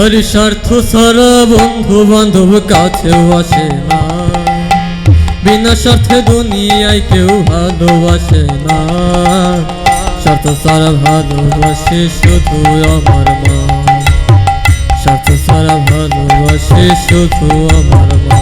আর স্বার্থ ছাড়া বন্ধু বান্ধব কাছেও আসে না, বিনা স্বার্থে দুনিয়ায় কেউ ভালোবাসে না। স্বার্থ ছাড়া ভালোবাসে শুধু আমার মা, স্বার্থ ছাড়া ভালোবাসে শুধু আমার মা।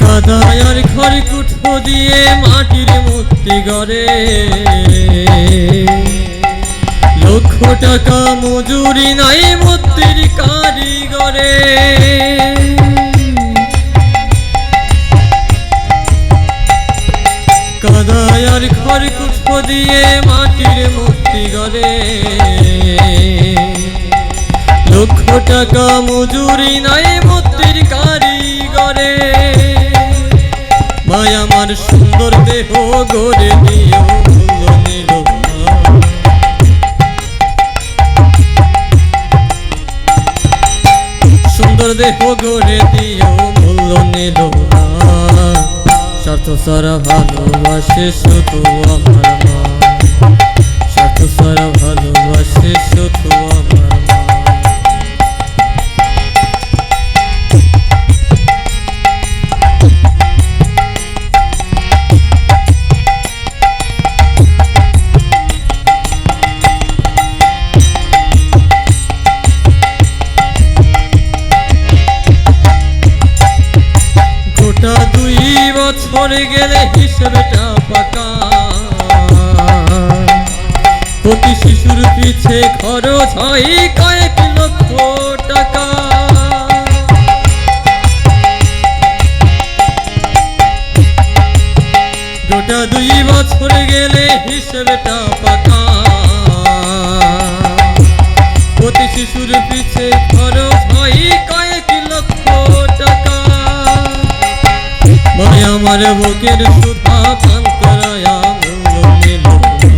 কাদায়ার ঘর কুঠো দিয়ে মাটির মূর্তি গড়ে, লক্ষ টাকা মজুরি নাই মূর্তির কারিগরে। কাদায়ার ঘর কুঠো দিয়ে মাটির মূর্তি গড়ে, লক্ষ টাকা মজুরি নাই মূর্তির কারিগরে। মায় আমার সুন্দর দেহ গড়ে দিও মূল্য নিল না, সুন্দর দেহ গড়ে দিও মূল্য নিল না। স্বার্থ ছাড়া ভালোবাসে শুধু আমার মা, স্বার্থ ছাড়া ভালোবাসে শুধু আমার মা। গোটা 2 বছর গেলে হিসেবটা পাকা, প্রতি শিশুর পিছে খরচ হয় কয়েক লক্ষ টাকা। গোটা 2 বছর গেলে হিসেবটা পাকা, প্রতি শিশুর পিছে খরচ হয় কয়েক লক্ষ টাকা। মায় আমার বুকের সুধা পান করায়া মূল্য নিল না,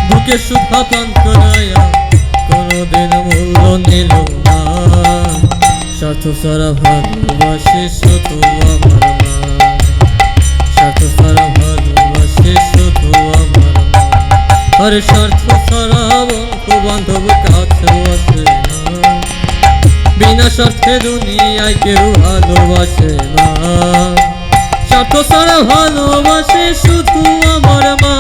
বুকের সুধা পান করায়া কোনদিন মূল্য নিল না। স্বার্থ ছাড়া ভালোবাসে শুধু আমার মা, স্বার্থ ছাড়া ভালোবাসে শুধু আমার মা। আর স্বার্থ ছাড়া বন্ধু বান্ধব কাছেও আসে না, বিনা স্বার্থে দুনিয়ায় কেউ ভালোবাসে না। স্বার্থ ছাড়া ভালোবাসে শুধু আমার মা।